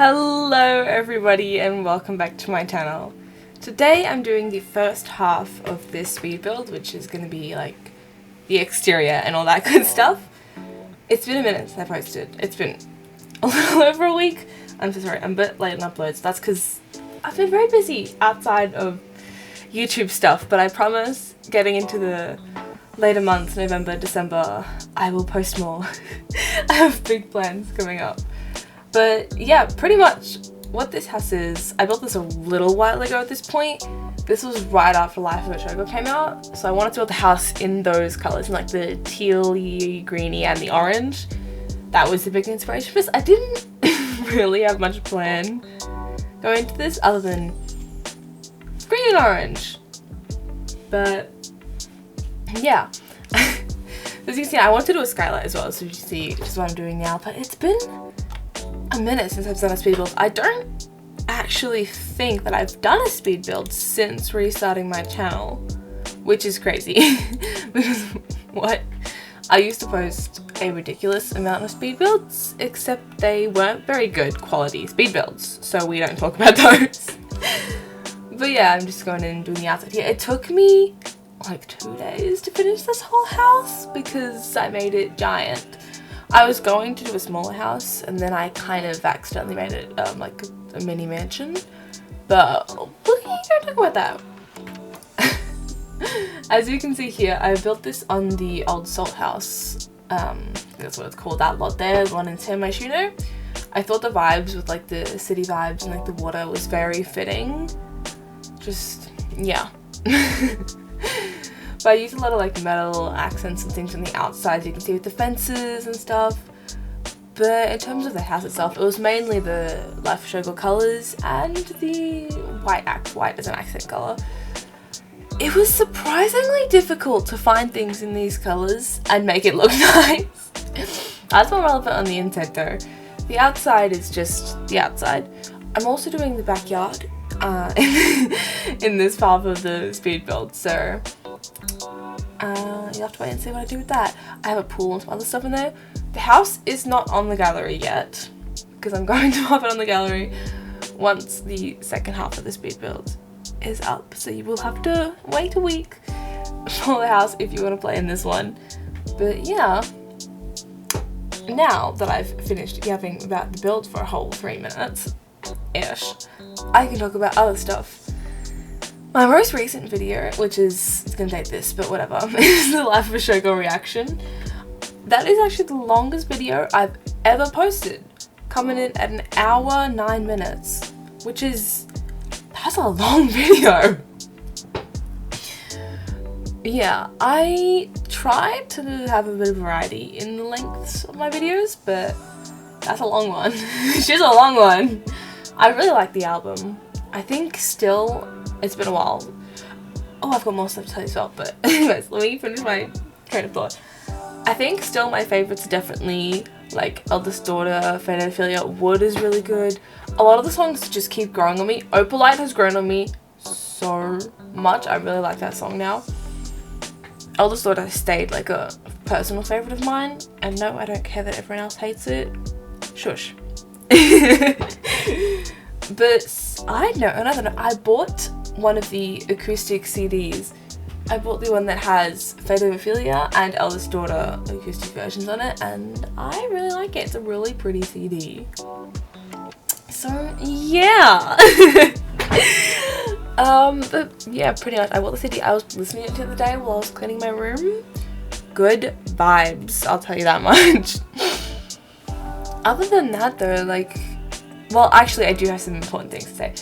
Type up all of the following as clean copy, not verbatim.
Hello everybody and welcome back to my channel. Today I'm doing the first half of this speed build, which is going to be like the exterior and all that good stuff. It's been a minute since I posted. It's been a little over a week. I'm so sorry, I'm a bit late on uploads. That's because I've been very busy outside of YouTube stuff, but I promise getting into the later months, November, December, I will post more. I have big plans coming up. But yeah, pretty much what this house is, I built this a little while ago at this point. This was right after Life of a Showgirl came out, so I wanted to build the house in those colours, in like the tealy, greeny and the orange. That was the big inspiration for this. I didn't really have much plan going into this other than green and orange. But yeah. As you can see, I wanted to do a skylight as well, so you see just what I'm doing now, but it's been a minute since I've done a speed build. I don't actually think that I've done a speed build since restarting my channel, which is crazy because what? I used to post a ridiculous amount of speed builds, except they weren't very good quality speed builds, so we don't talk about those. But yeah, I'm just going in and doing the outside here. It took me like 2 days to finish this whole house because I made it giant. I was going to do a smaller house and then I kind of accidentally made it like a mini mansion, but we don't talk about that. As you can see here, I built this on the old salt house. That's what it's called, that lot there, the one in San Myshuno. I thought the vibes with like the city vibes and like the water was very fitting. Just, yeah. But I used a lot of like metal accents and things on the outside, you can see with the fences and stuff. But in terms of the house itself, it was mainly the Life of Showgirl colours and the white as an accent colour. It was surprisingly difficult to find things in these colours and make it look nice. That's more relevant on the inside though. The outside is just the outside. I'm also doing the backyard in this part of the speed build, so you'll have to wait and see what I do with that. I have a pool and some other stuff in there. The house is not on the gallery yet, because I'm going to have it on the gallery once the second half of the speed build is up. So you will have to wait a week for the house if you want to play in this one. But yeah, now that I've finished yapping about the build for a whole 3 minutes-ish, I can talk about other stuff. My most recent video, which is, it's gonna date this, but whatever, is the Life of a Showgirl reaction. That is actually the longest video I've ever posted, coming in at 1 hour 9 minutes, which is, that's a long video. Yeah, I try to have a bit of variety in the lengths of my videos, but that's a long one. She's a long one. I really like the album. I think still, it's been a while. Oh, I've got more stuff to tell you as well, but anyways, let me finish my train of thought. I think still my favourites are definitely like Eldest Daughter, Fate Ophelia, Wood is really good. A lot of the songs just keep growing on me. Opalite has grown on me so much. I really like that song now. Eldest Daughter stayed like a personal favourite of mine, and no, I don't care that everyone else hates it. Shush. But I don't know, I bought one of the acoustic CDs. I bought the one that has Fate of Ophelia and Eldest Daughter acoustic versions on it, and I really like it. It's a really pretty CD. So yeah. But yeah, pretty much I bought the CD. I was listening to it the other day while I was cleaning my room. Good vibes, I'll tell you that much. Other than that though, like, well, actually, I do have some important things to say.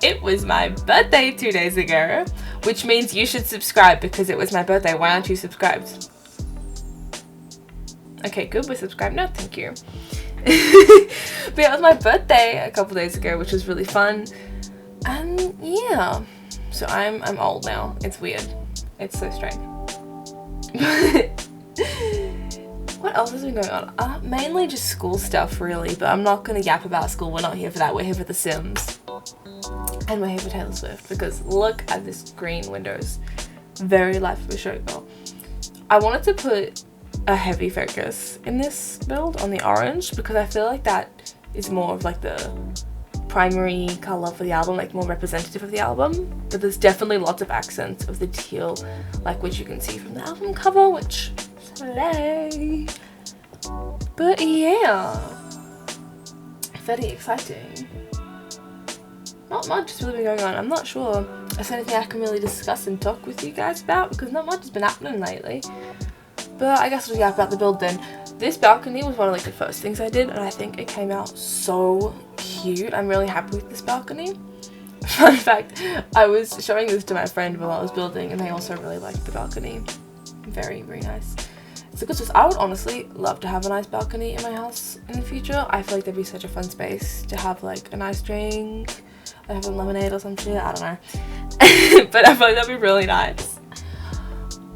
It was my birthday 2 days ago, which means you should subscribe because it was my birthday. Why aren't you subscribed? Okay, good, we're subscribed now, thank you. But yeah, it was my birthday a couple days ago, which was really fun. And yeah, so I'm old now. It's weird. It's so strange. What else has been going on? Mainly just school stuff, really, but I'm not going to yap about school. We're not here for that. We're here for The Sims. And we're here for Taylor Swift, because look at this green windows. Very Life of a Showgirl. I wanted to put a heavy focus in this build on the orange because I feel like that is more of like the primary colour for the album, like more representative of the album, but there's definitely lots of accents of the teal, like which you can see from the album cover, which slay. But yeah, very exciting. Not much has really been going on. I'm not sure if there's anything I can really discuss and talk with you guys about, because not much has been happening lately. But I guess we'll get about the build then. This balcony was one of like the first things I did, and I think it came out so cute. I'm really happy with this balcony. Fun fact, I was showing this to my friend while I was building, and they also really liked the balcony. Very, very nice. It's a good space. I would honestly love to have a nice balcony in my house in the future. I feel like that'd be such a fun space to have like a nice drink, or have a lemonade or some shit, I don't know. But I feel like that'd be really nice.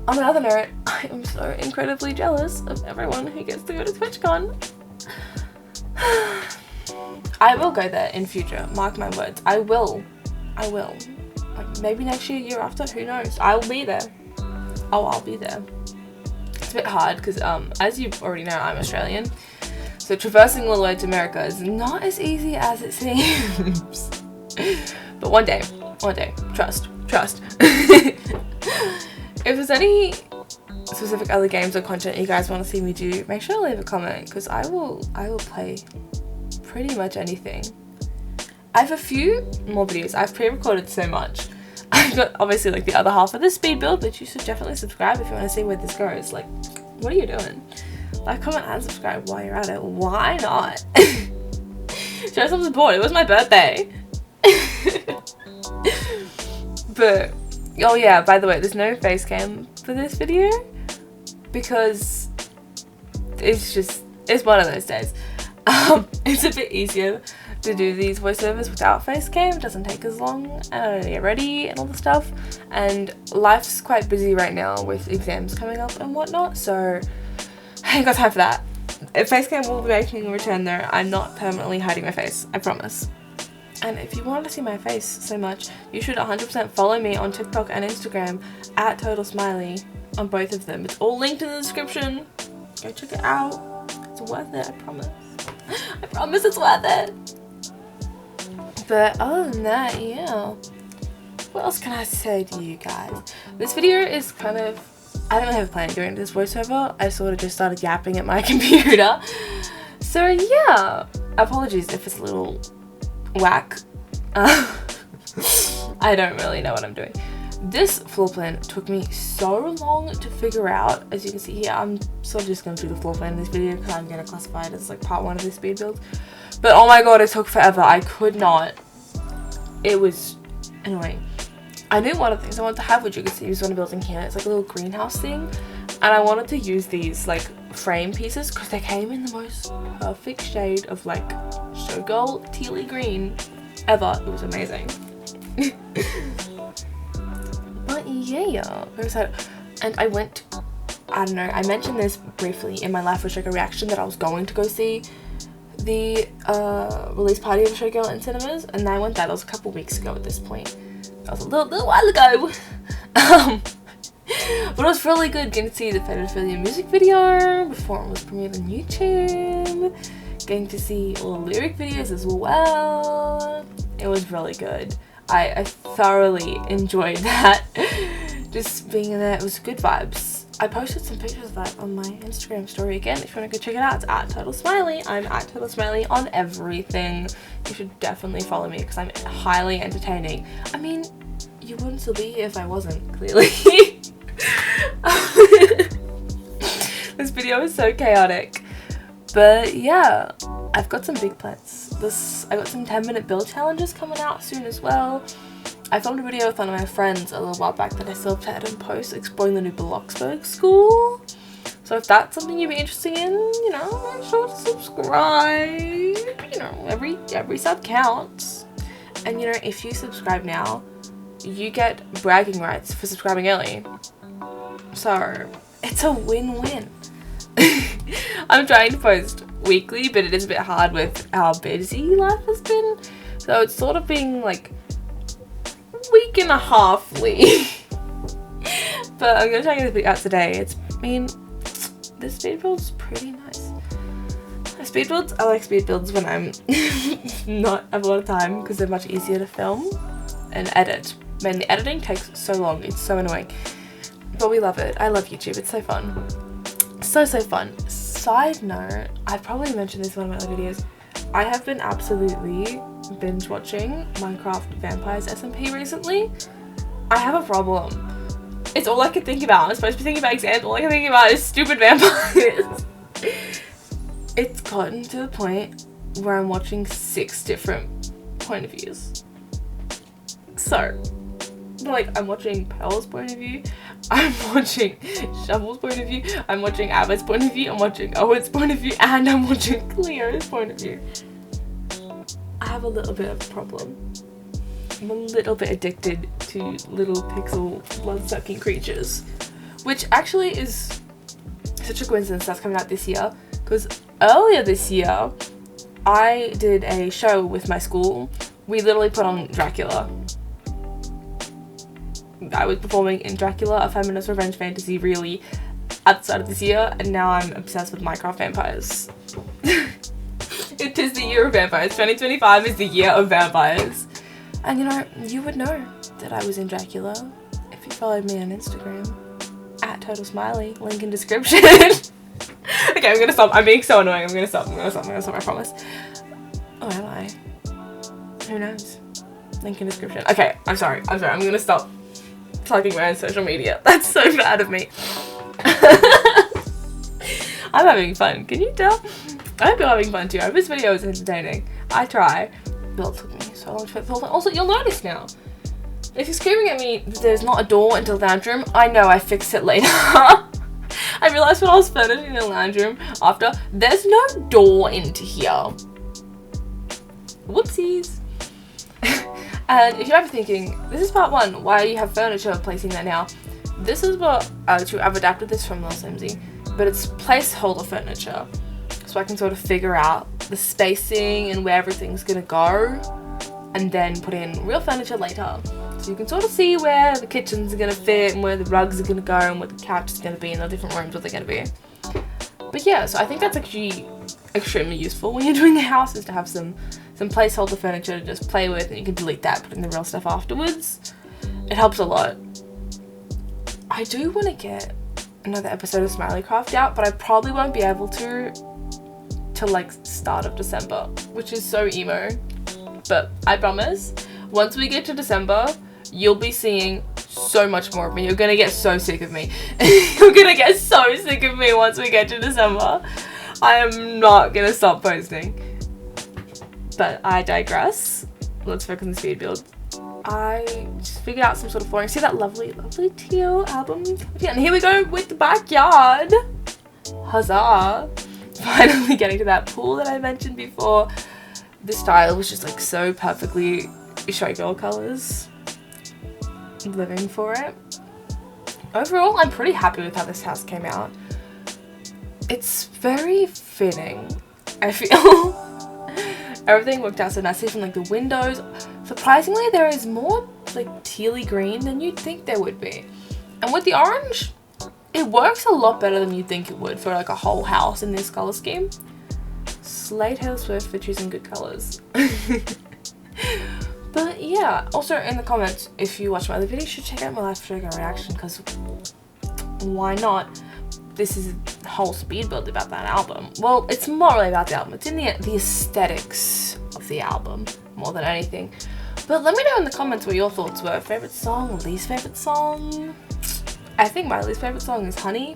On another note, I am so incredibly jealous of everyone who gets to go to TwitchCon. I will go there in future, mark my words. I will. Like maybe next year, year after, who knows? I will be there. Oh, I'll be there. It's a bit hard because as you already know, I'm Australian. So traversing all the way to America is not as easy as it seems. But one day, trust. If there's any specific other games or content you guys want to see me do, make sure to leave a comment, because I will play pretty much anything. I have a few more videos. I've pre-recorded so much. I've got obviously like the other half of the speed build, but you should definitely subscribe if you want to see where this goes. Like, what are you doing? Like, comment and subscribe while you're at it. Why not? Show some support. It was my birthday. But oh yeah, by the way, there's no face cam for this video because it's one of those days. It's a bit easier to do these voiceovers without face cam. It doesn't take as long, and I don't get ready and all the stuff, and life's quite busy right now with exams coming up and whatnot, so I ain't got time for that. If face cam will be making a return though, I'm not permanently hiding my face, I promise. And if you want to see my face so much, you should 100% follow me on TikTok and Instagram at @TotalSmiley on both of them. It's all linked in the description. Go check it out. It's worth it, I promise. I promise it's worth it. But other than that, yeah. What else can I say to you guys? This video is kind of, I don't really have a plan doing this voiceover. I sort of just started yapping at my computer. So yeah, apologies if it's a little whack. I don't really know what I'm doing. This floor plan took me so long to figure out. As you can see here, I'm sort of just going to do the floor plan in this video because I'm going to classify it as like part 1 of this speed build. But oh my god, it took forever. I could not. It was annoying. I knew one of the things I wanted to have, which you can see was one building here. It's like a little greenhouse thing, and I wanted to use these like frame pieces because they came in the most perfect shade of like Showgirl tealy green ever. It was amazing. But yeah, very excited. And I don't know, I mentioned this briefly in my Life with Showgirl reaction that I was going to go see the release party of Showgirl in cinemas, and I went that was a couple weeks ago at this point. That was a little while ago. But it was really good getting to see the Pedophilia music video before it was premiered on YouTube. Getting to see all the lyric videos as well. It was really good. I thoroughly enjoyed that. Just being in there, it was good vibes. I posted some pictures of that on my Instagram story again. If you want to go check it out, it's @TotalSmiley. I'm @TotalSmiley on everything. You should definitely follow me because I'm highly entertaining. I mean, you wouldn't still be here if I wasn't, clearly. This video is so chaotic. But yeah, I've got some big plans. I got some 10-minute build challenges coming out soon as well. I filmed a video with one of my friends a little while back that I still have to edit and post, exploring the new Bloxburg school. So if that's something you'd be interested in, you know, make sure to subscribe. You know, every sub counts. And you know, if you subscribe now, you get bragging rights for subscribing early. So it's a win-win. I'm trying to post weekly, but it is a bit hard with how busy life has been. So it's sort of being like week and a halfly. But I'm gonna try to get this out today. I mean, this speed build's pretty nice. This speed builds, I like speed builds when I'm not have a lot of time because they're much easier to film and edit. Man, the editing takes so long. It's so annoying. But we love it. I love YouTube. It's so fun. So fun. Side note, I probably mentioned this in one of my other videos. I have been absolutely binge watching Minecraft Vampires SMP recently. I have a problem. It's all I can think about. I'm supposed to be thinking about exams. All I can think about is stupid vampires. It's gotten to the point where I'm watching 6 different point of views. So, like, I'm watching Pearl's point of view, I'm watching Shovel's point of view, I'm watching Abbott's point of view, I'm watching Owen's point of view, and I'm watching Cleo's point of view. I have a little bit of a problem. I'm a little bit addicted to little pixel blood-sucking creatures, which actually is such a coincidence that's coming out this year, because earlier this year I did a show with my school. We literally put on Dracula. I was performing in Dracula, a feminist revenge fantasy, really, at the start of this year, and now I'm obsessed with Minecraft vampires. It is the year of vampires. 2025 is the year of vampires. And you know, you would know that I was in Dracula if you followed me on Instagram, @TurtleSmiley, link in description. Okay, I'm gonna stop. I'm being so annoying. I'm gonna stop, I promise. Oh, am I? Who knows? Link in description. Okay, I'm sorry. I'm gonna stop plugging my own social media. That's so bad of me. I'm having fun. Can you tell? I hope you're having fun too. I hope this video is entertaining. I try. But it took me so long to fit the whole thing. Also, you'll notice now, if you're screaming at me that there's not a door into the lounge room, I know, I fixed it later. I realised when I was furnishing the lounge room after, there's no door into here. Whoopsies. And if you're ever thinking, this is part 1, why you have furniture placing there now, this is what, I've adapted this from Lost MZ, but it's placeholder furniture. So I can sort of figure out the spacing and where everything's gonna go, and then put in real furniture later. So you can sort of see where the kitchen's gonna fit, and where the rugs are gonna go, and where the couch is gonna be, and the different rooms where they're gonna be. But yeah, so I think that's actually extremely useful when you're doing a house, is to have some placeholder furniture to just play with, and you can delete that, put in the real stuff afterwards. It helps a lot. I do want to get another episode of Smileycraft out, but I probably won't be able to till like start of December, which is so emo. But I promise, once we get to December, you'll be seeing so much more of me. You're gonna get so sick of me. You're gonna get so sick of me once we get to December. I am not gonna stop posting. But I digress. Let's focus on the speed build. I just figured out some sort of flooring. See that lovely teal album? Yeah, and here we go with the backyard. Huzzah. Finally getting to that pool that I mentioned before. The style was just like so perfectly Showgirl colors. Living for it. Overall, I'm pretty happy with how this house came out. It's very fitting, I feel. Everything worked out so nicely, from like the windows. Surprisingly, there is more like tealy green than you'd think there would be. And with the orange, it works a lot better than you'd think it would for like a whole house in this color scheme. Slay Taylor Swift for choosing good colors. But yeah, also in the comments, if you watch my other videos, you should check out my live Showgirl reaction, because why not? This is a whole speed build about that album. Well, it's more really about the album. It's in the aesthetics of the album more than anything. But let me know in the comments what your thoughts were. Favorite song or least favorite song? I think my least favorite song is Honey,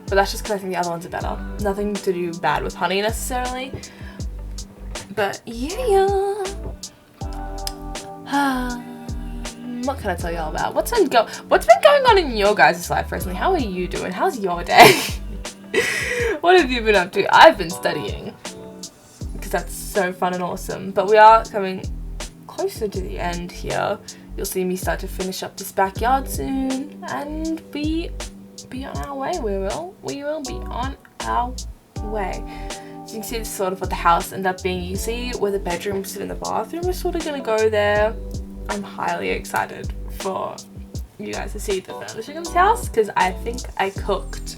but that's just because I think the other ones are better. Nothing to do bad with Honey necessarily. But yeah. What can I tell y'all about? What's been going on in your guys' life recently? How are you doing? How's your day? What have you been up to? I've been studying, because that's so fun and awesome. But we are coming closer to the end here. You'll see me start to finish up this backyard soon, and be on our way. We will be on our way. So you can see this is sort of what the house ended up being. You see where the bedroom sit in the bathroom. We're sort of gonna go there. I'm highly excited for you guys to see the furnishing of this house, because I think I cooked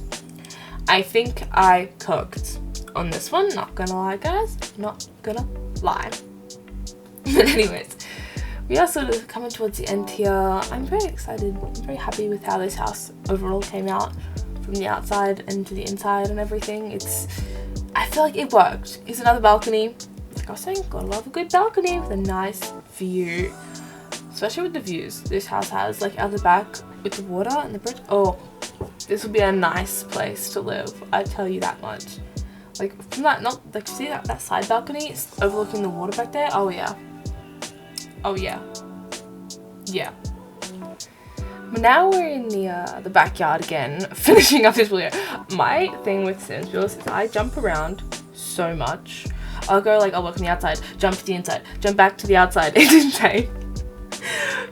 I think I cooked on this one, not gonna lie guys, not gonna lie. But anyways, we are sort of coming towards the end here. I'm very excited, I'm very happy with how this house overall came out from the outside and to the inside and everything. I feel like it worked. Here's another balcony. Like I was saying, gotta love a good balcony with a nice view. Especially with the views this house has, like out the back with the water and the bridge. Oh, this would be a nice place to live, I tell you that much. Like from that, not like see that side balcony, it's overlooking the water back there. Oh yeah. Oh yeah. Yeah. But now we're in the backyard again, finishing up this video. My thing with Sims builds is I jump around so much. I'll work on the outside, jump to the inside, jump back to the outside. It's insane.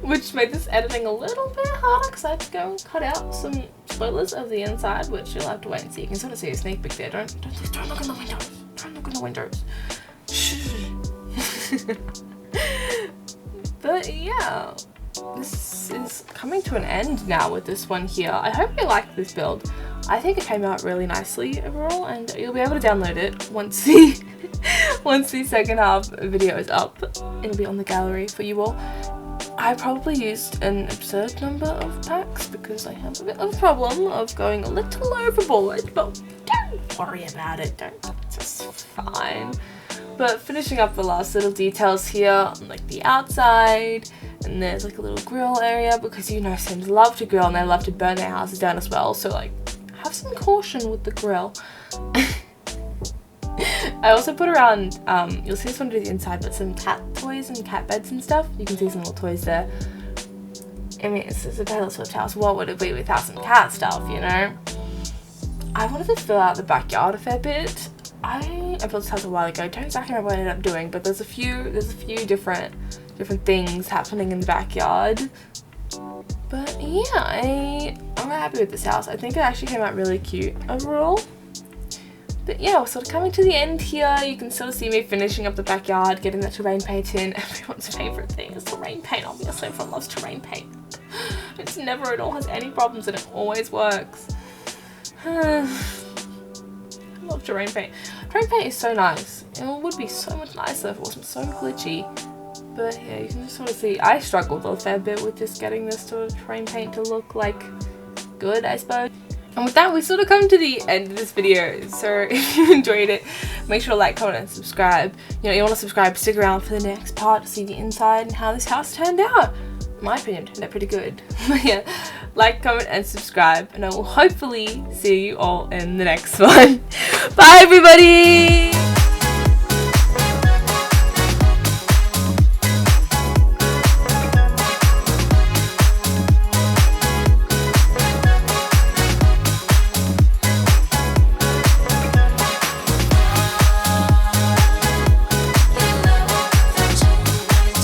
Which made this editing a little bit harder because I had to go and cut out some spoilers of the inside, which you'll have to wait and see. You can sort of see a sneak peek there. Don't look in the windows. Don't look in the windows. Shh. But yeah, this is coming to an end now with this one here. I hope you liked this build. I think it came out really nicely overall, and you'll be able to download it once the second half video is up. It'll be on the gallery for you all. I probably used an absurd number of packs because I have a bit of a problem of going a little overboard, but don't worry about it, it's just fine. But finishing up the last little details here on like the outside, and there's like a little grill area because you know Sims love to grill and they love to burn their houses down as well, so like have some caution with the grill. I also put around, you'll see this one to the inside, but some cat toys and cat beds and stuff. You can see some little toys there. I mean, it's a Taylor Swift house. What would it be without some cat stuff, you know? I wanted to fill out the backyard a fair bit. I built this house a while ago. Don't exactly remember what I ended up doing, but there's a few different things happening in the backyard. But yeah, I'm very happy with this house. I think it actually came out really cute overall. But yeah, we're sort of coming to the end here. You can sort of see me finishing up the backyard, getting the terrain paint in. Everyone's favourite thing is terrain paint. Obviously, everyone loves terrain paint. It's never at all has any problems and it always works. I love terrain paint. Terrain paint is so nice. It would be so much nicer if it wasn't so glitchy. But yeah, you can just sort of see I struggled a fair bit with just getting this sort of terrain paint to look like good, I suppose. And with that, we sort of come to the end of this video. So if you enjoyed it, make sure to like, comment, and subscribe. You know, you want to subscribe, stick around for the next part to see the inside and how this house turned out. In my opinion, it turned out pretty good. But yeah, like, comment, and subscribe. And I will hopefully see you all in the next one. Bye, everybody!